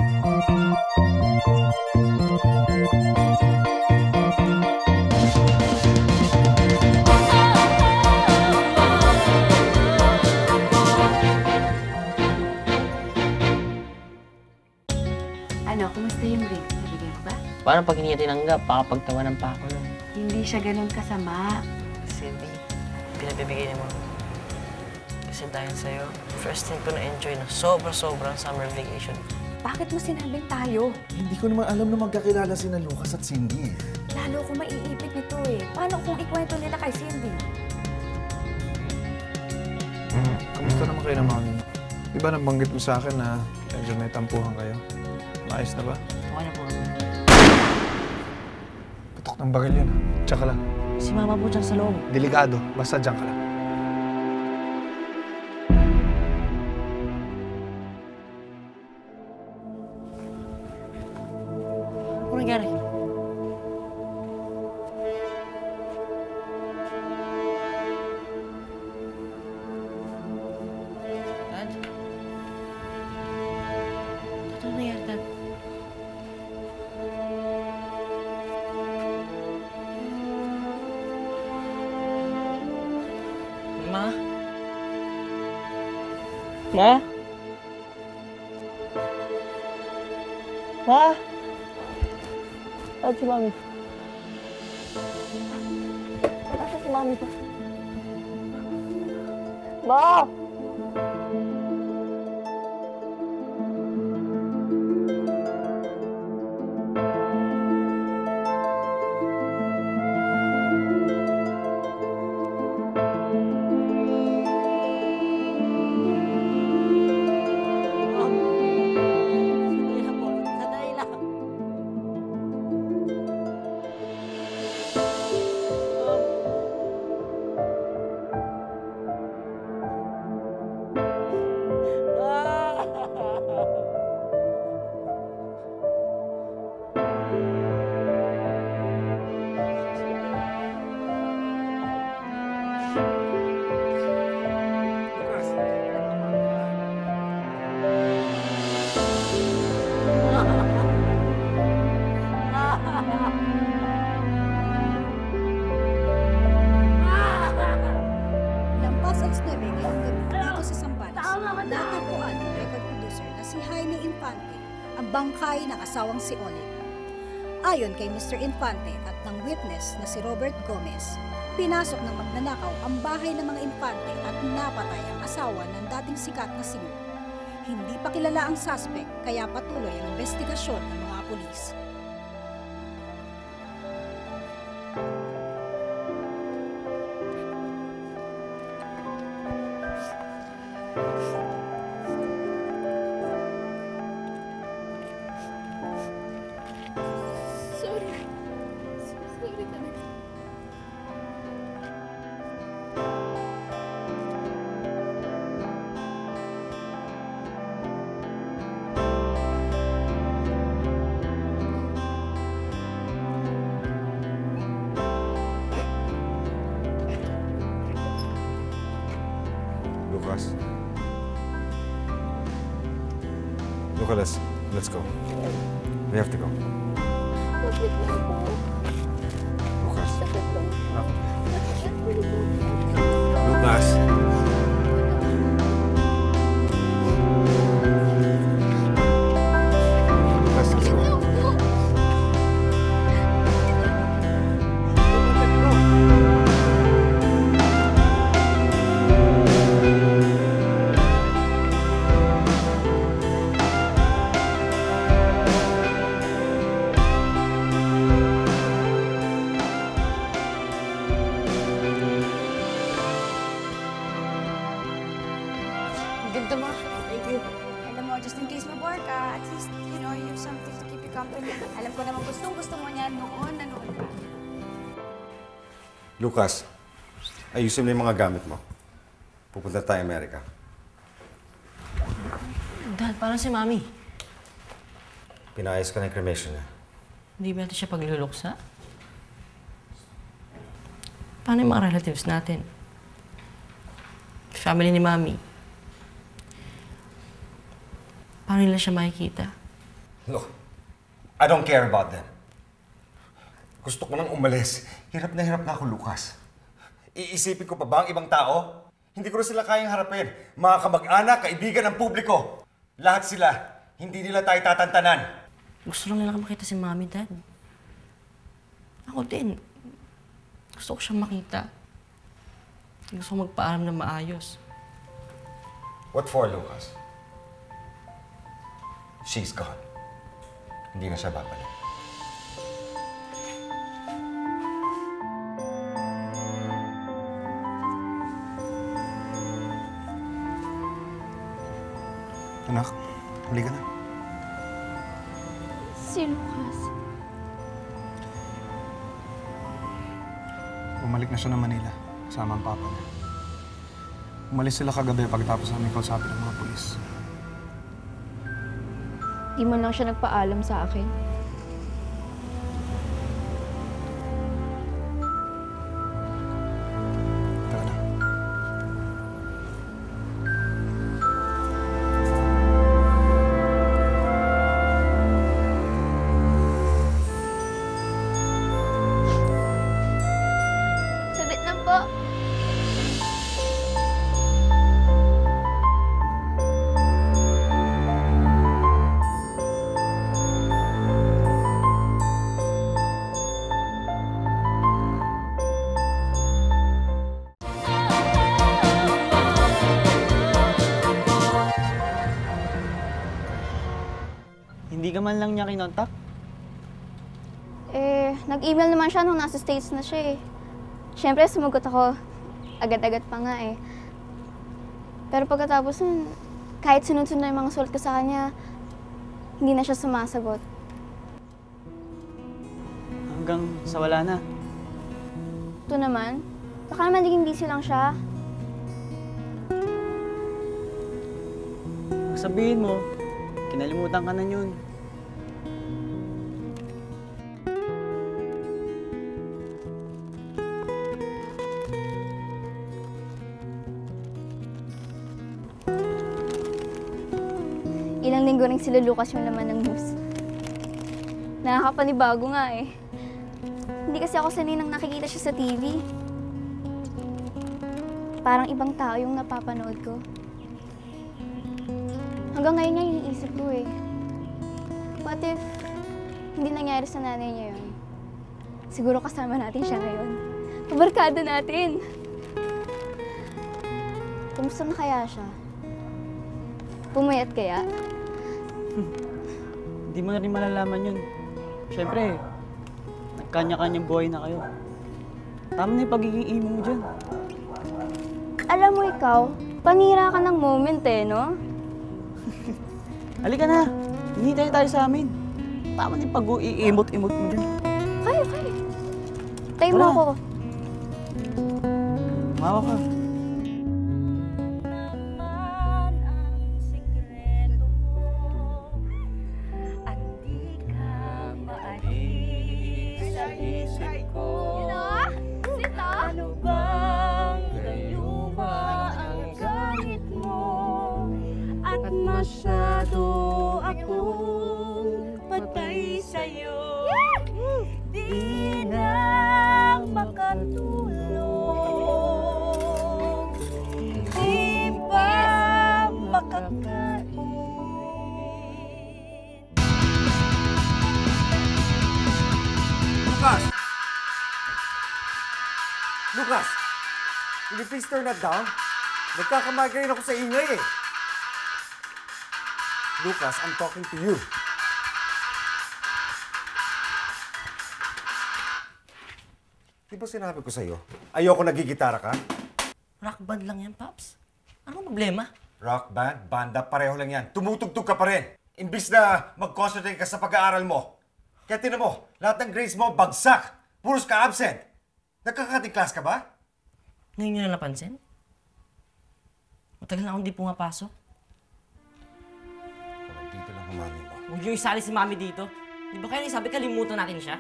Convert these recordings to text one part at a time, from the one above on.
Ano, kumusta yung ring? Nabigyan ko ba? Paano pag hindi niya tinanggap? Pakapagtawanan pa ako nun. Hindi siya ganun kasama. Cindy, pinabibigay mo. Kasi dahil sa'yo, first thing ko na-enjoy na sobrang summer vacation. Bakit mo sinabing tayo? Hindi ko naman alam na magkakilala sina Lucas at Cindy. Lalo ko maiipit nito eh. Paano kung ikwento nila kay Cindy? Kamusta naman kayo naman? Di ba nabanggit mo sa akin na medyo may tampuhan kayo? Maayos na ba? Okay na po. Putok ng baril yun. Tsaka lang. Si Mama po dyan sa loob. Delikado. Basta dyan ka lang. Ano nangyari? Dad? Ano nangyari, Dad? Ma? Ma? Ma? Saan si Mami? Saan si Mami pa? Ma! Lampas ang 9 ngayong gabi dito sa Sambales, natagpuan ng record producer na si Jaime Infante ang bangkay ng asawang si Oleg. Ayon kay Mr. Infante at ng witness na si Robert Gomez, pinasok ng magnanakaw ang bahay ng mga Infante at napatay ang asawa ng dating sikat na singer. Hindi pa kilala ang suspect kaya patuloy ang investigasyon ng mga pulis. Lucas. Lucas, let's go. We have to go. Lucas. Lucas. Lucas, let's go. Ganda mo. Thank you. Alam mo, just in case mabore ka, at least, you know, you have something to keep you company. Alam ko naman gustong-gusto mo niya noon na noon pa. Lucas, ayusin mo yung mga gamit mo. Pupunta tayo Amerika. Dad, parang si Mami. Pinayos ka na yung cremation niya. Hindi ba natin siya pagluluksa? Paano yung mga relatives natin? Family ni Mami. Paano nila siya makikita? Look, I don't care about them. Gusto ko nang umalis. Hirap na ako, Lucas. Iisipin ko pa ba ang ibang tao? Hindi ko rin sila kayang harapin. Mga kamag-anak, kaibigan ng publiko. Lahat sila, hindi nila tayo tatantanan. Gusto lang nila makita si Mommy, Dad. Ako din. Gusto ko siyang makita. Gusto ko magpaalam na maayos. What for, Lucas? She's gone. Hindi na siya babalik. Anak, huli ka na. Si Lucas. Bumalik na siya ng Manila, kasama ang papa niya. Umalis sila kagabi pagkatapos namin kausapin ng mga pulis. Di man lang siya nagpaalam sa akin. Tara na. Sabit lang po. Hindi ka man lang niya kinontak? Nag-email naman siya nung nasa States na siya eh. Siyempre, sumagot ako. Agad-agad pa nga eh. Pero pagkatapos nun, kahit sunod-sunod na yung mga sulat ko sa kanya, hindi na siya sumasagot. Hanggang sa wala na. Ito naman, baka naman naging busy lang siya. Sabihin mo, kinalimutan ka na yun. Ilang linggo rin sila Lucas yung laman ng news. Nakakapanibago nga eh. Hindi kasi ako sanay nang nakikita siya sa TV. Parang ibang tao yung napapanood ko. Hanggang ngayon niya iniisip ko eh. What if hindi nangyari sa nanay niya yun? Siguro kasama natin siya ngayon. Kabarkada natin. Kumusta na kaya siya? Pumayat kaya? Hindi mo na rin malalaman yun. Siyempre, nagkanya-kanyang buhay na kayo. Tama na yung pagiging imo mo dyan. Alam mo ikaw, panira ka ng moment eh, no? Halika na, hinihintay tayo sa amin. Tama na yung pag-iimot-imot mo dyan. Kaya. Tayo mo Tara. ako. Mawa ka. Masyado akong patay sa'yo. Di na makatulog. Di ba makakain? Lucas! Lucas! Will you please turn that down? Nagkakamagayin ako sa ingay eh. Lucas, I'm talking to you. Di ba sinabi ko sa'yo, ayoko nagigitara ka? Rock band lang yan, Pops. Anong problema? Rock band, banda, pareho lang yan. Tumutugtog ka pa rin. Imbis na mag-concentrate ka sa pag-aaral mo. Kaya tinan mo, lahat ng grades mo, bagsak. Puros ka absent. Nagkakating class ka ba? Ngayon nyo na napansin? Matagal na akong di pumapasok. Dito lang ang mami mo. Huwag yung isali si Mami dito. Di ba kaya sabi kalimutan natin siya?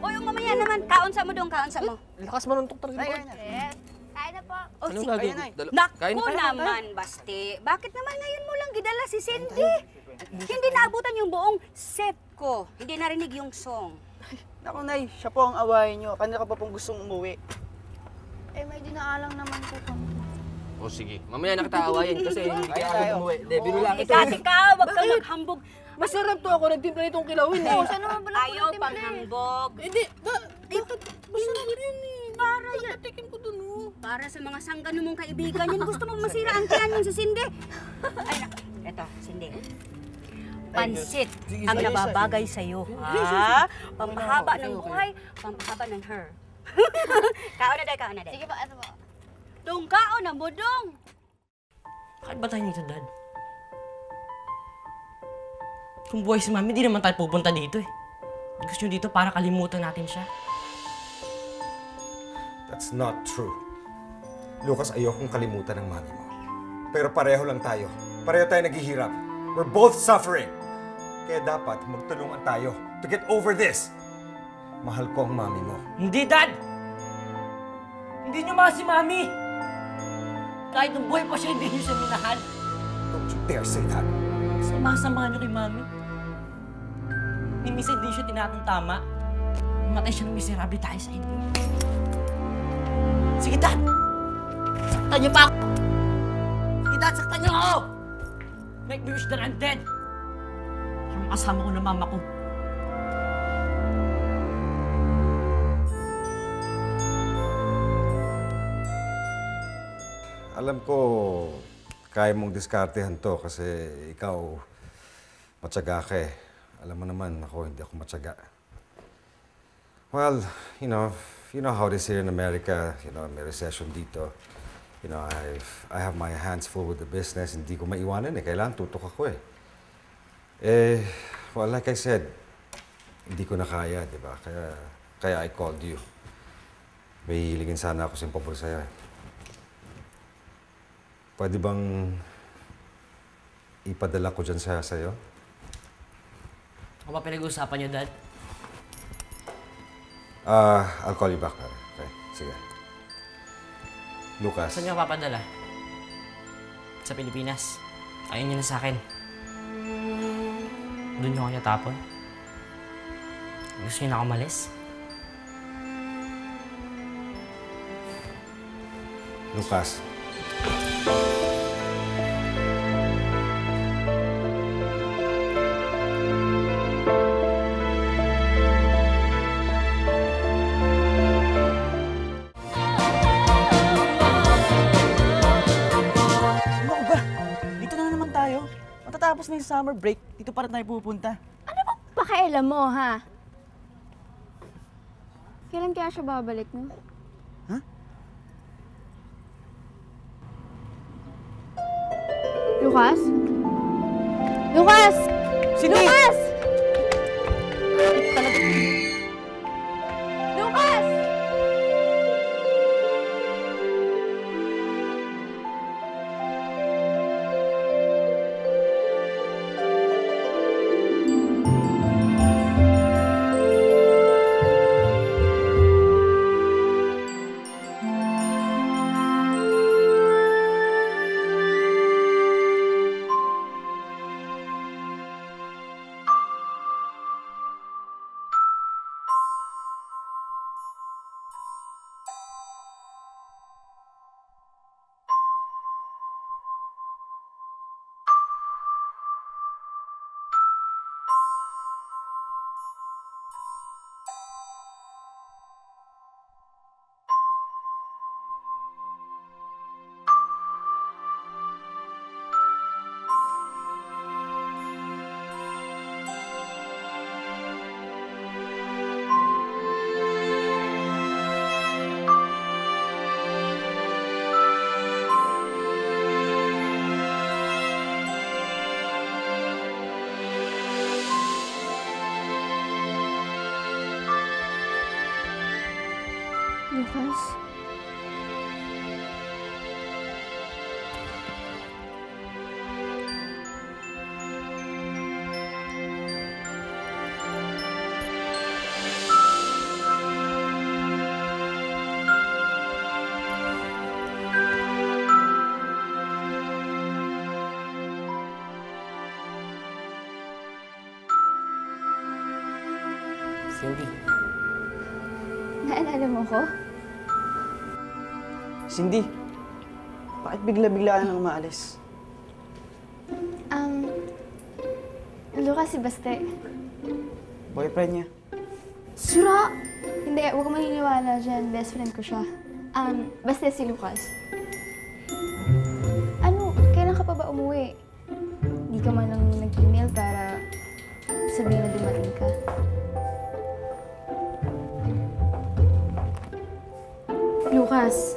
O yung mamaya naman, kaunsa mo doon, kaunsa mo. Lakas manuntok talaga. Yes. Kaya na po. O Anong si... gagawin? Naku naman, Basti. Bakit naman ngayon mo lang gidala si Cindy? Hindi naabutan yung buong set ko. Hindi narinig yung song. Naku, Nay, siya po ang awayin niyo. Kanina ka pa pong gustong umuwi. Eh, may dinaalang naman po kami. O sige, mamaya na kita awayin kasi hindi Kaya ka tayo. agad umuwi. Hindi, biro lang ito. Kasi ka, wag kang maghambog. Masarap to ako. Nagtimpla nitong kilawin eh. Oh, saan naman pala Ayaw panghambog. Hindi, masarap yan eh. Para yan. Tatikim ko dun oh. Para sa mga sanggano mong kaibigan yan, gusto mo masira ang tiyan yun si Cindy. Ay, eto, Cindy. Pansit Sige, ang sige, nababagay sa'yo, ha? Pampahaba ng buhay, pampahaba ng hair. Kaon na day, kaon na day. Sige pa, ano po? Dong, kaon na mo, dong! Bakit ba tayo dito, Dad? Kung buhay si Mami, di naman tayo pupunta dito eh. Gusto nyo dito para kalimutan natin siya. That's not true. Lucas, ayokong kalimutan ng mami mo. Pero pareho lang tayo. Pareho tayo naghihirap. We're both suffering. Kaya dapat magtulungan tayo to get over this. Mahal ko ang mami mo. Hindi, Dad! Hindi nyo mahal si Mami! Kahit nung buhay pa siya, hindi nyo siya minahal. Don't you dare say that. Sama-sama nyo kay Mami. Ni minsan hindi siya tinatang tama. Matay siya ng miserable tayo sa inyo. Sige, Dad! Saktan niyo pa ako! Sige, Dad! Saktan niyo ako! Make me wish that I'm dead! Parang kasama ko na mama ko. Alam ko, kaya mong diskartehan to kasi ikaw matyaga ka eh. Alam mo naman, ako hindi ako matyaga. Well, you know how it is here in America. May recession dito. I have my hands full with the business. Hindi ko maiwanan eh. Kailangan tutok ako eh. Well, like I said, hindi ko na kaya, di ba? Kaya I called you. May hiligin sana ako sa pabor sa'yo eh. Pwede bang ipadala ko dyan sa'yo? Ano ba pinag-uusapan niyo, Dad? I'll call you back. Okay, sige. Lucas. Saan niyo ako papadala? Sa Pilipinas. Ayun niyo na sa akin. Doon niyo ako niya tapon. Gusto niyo na ako umalis? Lucas. Ano ba? Dito na naman tayo. Matatapos na yung summer break. Dito pa rin tayo pupunta. Pakialam mo, ha? Kailan kaya siya babalik, no? Ha? Lucas? Lucas! Cindy! Lucas! Lucas! Lucas? Cindy. Naalala mo ko? Cindy, bakit bigla-bigla ka nang umaalis? Lucas si Baste. Boyfriend niya. Sura! Hindi, huwag kang maniniwala dyan. Best friend ko siya. Baste si Lucas. Ano, kailan ka pa ba umuwi? Di ka man lang nag-email para sabihin na dumating ka. Lucas,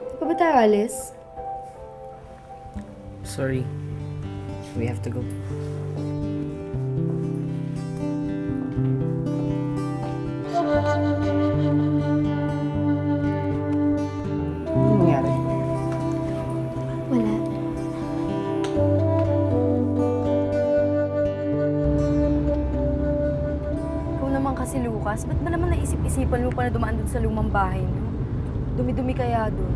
di pa ba tayo alis? Sorry. We have to go. Ano nangyari? Wala. Ikaw naman kasi, Lucas. Ba't ba naman naisip-isipan mo pa na dumaan dun sa lumang bahay niyo? Dumi-dumi kaya dun.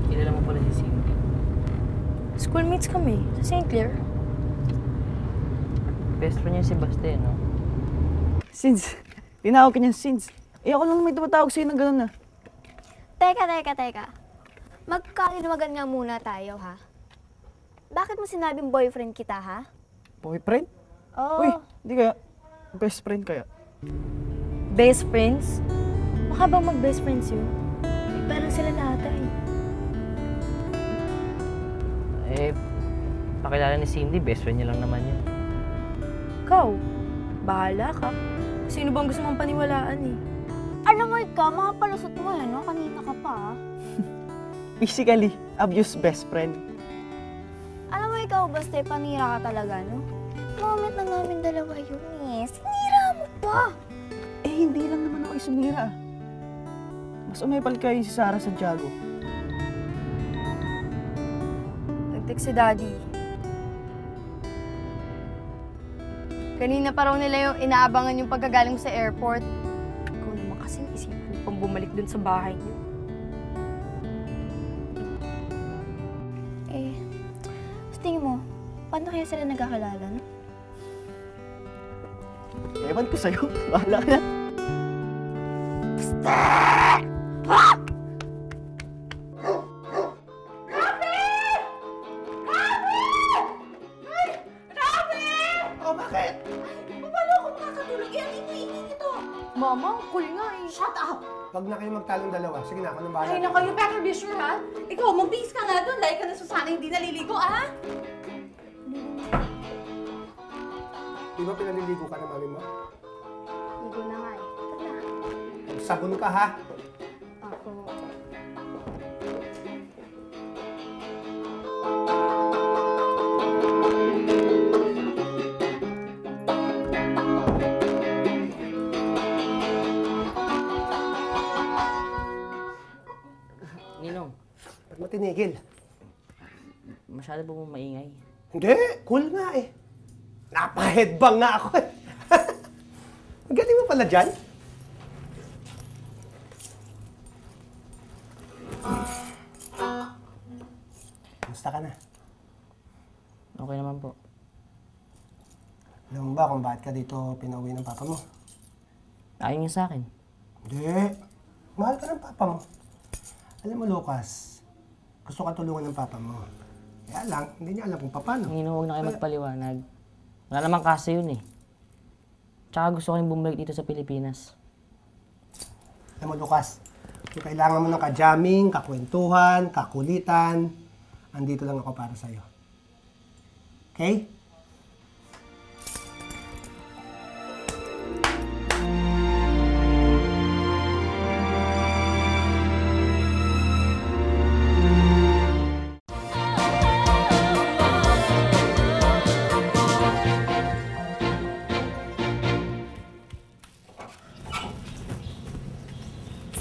Kilala mo pala si Cindy. Schoolmates kami sa St. Clair. Best friend niya si Baste, no? Sins. Tinawag ka niya, Sins. Eh, ako lang may tumatawag sa'yo ng gano'n na. Teka. Magkalinawagan nga muna tayo, ha? Bakit mo sinabing boyfriend kita, ha? Boyfriend? Oo. Uy, hindi kaya. Best friend kaya. Best friends? Baka bang mag-best friends yun? Eh, parang sila natay. Eh, pakilala ni Cindy, best friend niya lang naman yun. Ikaw, bahala ka. Sino bang gusto mong paniwalaan eh? Alam mo ikaw, mga palusot mo eh, no? Kanina ka pa, ha? Physically, abuse best friend. Alam mo ikaw, Baste, panira ka talaga, no? Moment na namin dalawa yun eh. Sinira mo pa! Eh, hindi lang naman ako isunira. Mas umepal kayo si Sarah Santiago. Nag-text si Daddy. Kanina pa raw nila yung inaabangan yung pagkagaling mo sa airport. Ikaw naman kasi isipin mo pang bumalik dun sa bahay niyo. Eh, sa tingin mo, paano kaya sila nagkakilala, no? Ewan ko sa'yo. Bahala ka na. Oh, bakit? Paano ako makakatulog? Eh, ang ingay-ingay nito. Mama, ang cool nga eh. Shut up! Huwag na kayo magtalong dalawa. Sige na, ako nang bahala. Ay, naku, you better be sure, ha? Ikaw, magbihis ka nga doon. Dahil ka na Susana hindi naliligo, ah? Di ba pinaliligo ka na mami mo? Ligo na nga eh. Tara. Sabon ka ha. Ako. Ninong, Ba't mo tinigil? masyado po mong maingay. Hindi, cool nga eh. Napa-headbang nga ako eh. Ang galing mo pala dyan. Kamusta ka na? Okay naman po. Alam mo ba kung bakit ka dito pinauwi ng papa mo? Ayaw niya sa akin. Hindi. Mahal ka ng papa mo. Alam mo, Lucas, gusto ka tulungan ng papa mo. Kaya lang, hindi niya alam kung paano. Ninong, huwag na kayo magpaliwanag. Wala naman kasi yun eh. Tsaka gusto ko rin bumalik dito sa Pilipinas. Alam mo, Lucas, kung kailangan mo ng ka-jamming, kakwentuhan, kakulitan, andito lang ako para sa'yo. Okay?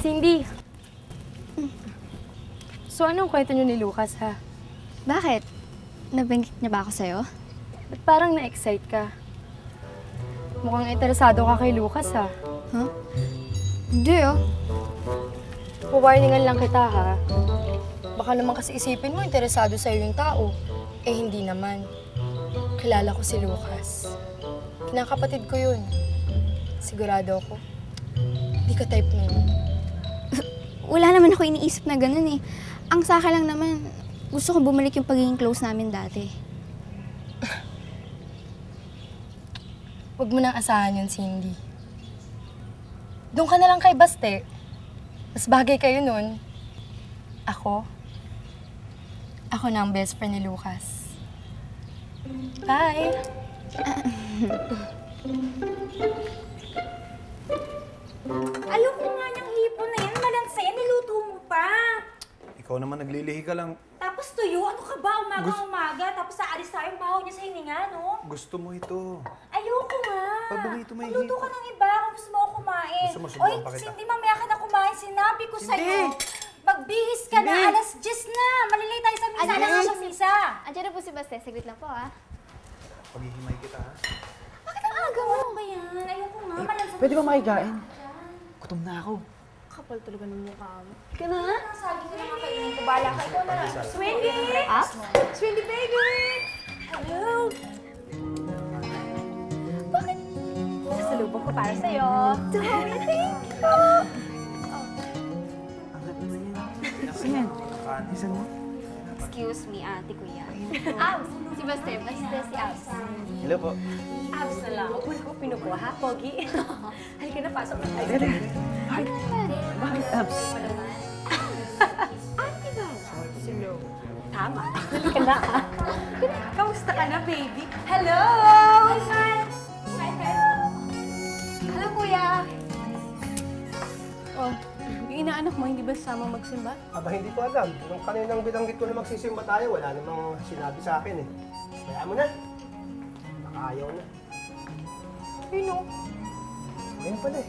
Cindy! So, anong kwento niyo ni Lucas, ha? Bakit? Nabanggit niya ba ako sa'yo? Ba't parang na-excite ka? Mukhang interesado ka kay Lucas, ha? Huh? Hindi ah. Puwarningan lang kita, ha? Baka naman kasi isipin mo, interesado sa'yo yung tao. Eh, hindi naman. Kilala ko si Lucas. Kinakapatid ko yun. Sigurado ako. Hindi ka type na yun. Wala naman ako iniisip na ganun eh. Ang sa akin lang naman, gusto ko bumalik yung pagiging close namin dati. Huwag mo nang asahan yun, Cindy. Doon ka na lang kay Baste. Mas bagay kayo nun. Ako na ang best friend ni Lucas. Bye! Ayoko nga niyang hipon na yan. Malansa yan. Niluto mo pa. Ikaw naman naglilihi ka lang. Tapos tuyo. Ano ka ba? Umaga-umaga. Tapos aalis tayo. Baho niya sa hininga, no? Gusto mo ito. Ayoko nga. Pag bumito may Magluto ka ng iba kung gusto mo ako kumain. Gusto mo, subukan Oy, pa kita. Cindy, mamaya ka na kumain. Sinabi ko sa'yo. Magbihis ka na. Alas 10 na. Malilay tayo sa misa. Alas Alas 10 sa misa. Andiyan na po si Baste. Saglit lang po ah. Paghihimay kita, ha? Bakit ang aga mo? Ano ba yan? Ayoko nga. Malansa. Pwede ba makigain? Gutom na ako. Kapal talaga ng mukha mo. Ka na? Sabi ko na makainin ko. Bala ka. Ikaw na. Swindy! Swindy, baby! Hello! Bakit? Sasalubong ko para sa'yo. Tommy, thank you! Saan yan? Isan mo? Excuse me, ate ko yan. Abs! Si Baste. Baste si Abs. Hello po. Abs na lang. Huwag ko pinukuha, ha, Pogi? Halika na, pasok na tayo. Bakit abs? Ate ba? Sino? Tama. Halika na, ha? Kamusta ka na, baby? Hello! Hi, Fan! Hi, Hello, kuya! Oh, yung inaanak mo, hindi ba sama magsimba? Aba, hindi ko alam. Nung kaninang binanggit ko na magsisimba tayo, wala namang sinabi sa akin eh. Kaya mo na. Nakaayaw na. Sino? Ayun pala eh.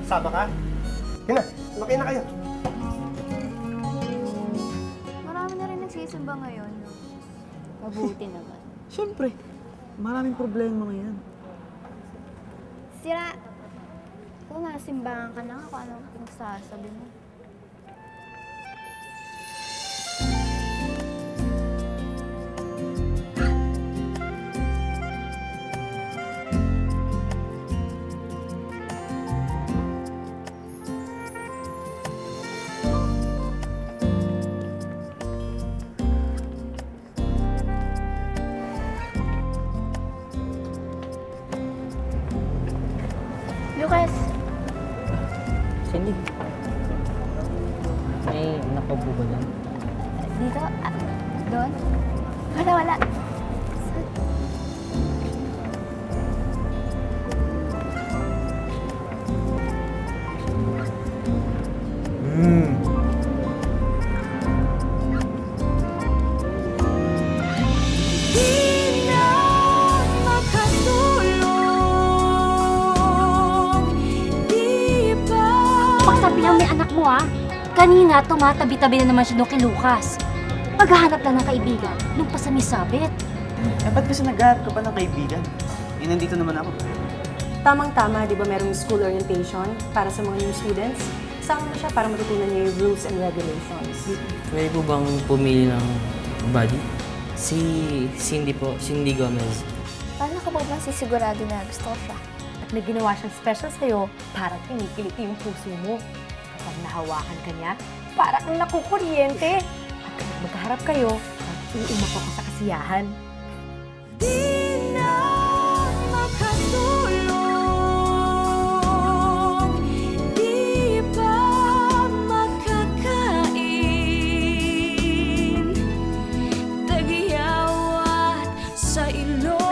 Sama ka? Yun na, sumakay na kayo. Marami na rin nagsisimba ngayon. No? Mabuti naman. Siyempre. Maraming problema ngayon. Sira, kung nasimbangan ka na, kung anong pinagsasabi mo. Lucas! Cindy, may nakaupo ba dyan? Dito? Doon? Wala. Sabi lang may anak mo, ha? Kanina, tumatabi-tabi na naman siya doon kay Lucas. Maghahanap lang ng kaibigan, nung pa sa misabit. Ba't kasi naghahanap ka pa ng kaibigan? Nandito naman ako. Tamang-tama, di ba merong school orientation para sa mga new students? Sama mo siya para matutunan niya yung rules and regulations. Pwede po bang pumili ng buddy? Si Cindy po, Cindy Gomez. Paano ka ba sisigurado na gusto ko siya? At may ginawa siyang special sa'yo para kinikiliti yung puso mo. Kapag nahawakan ka niya, para kang nakukuryente. At kapag magkaharap kayo, mag-uumap ako sa kasiyahan. Sa ilong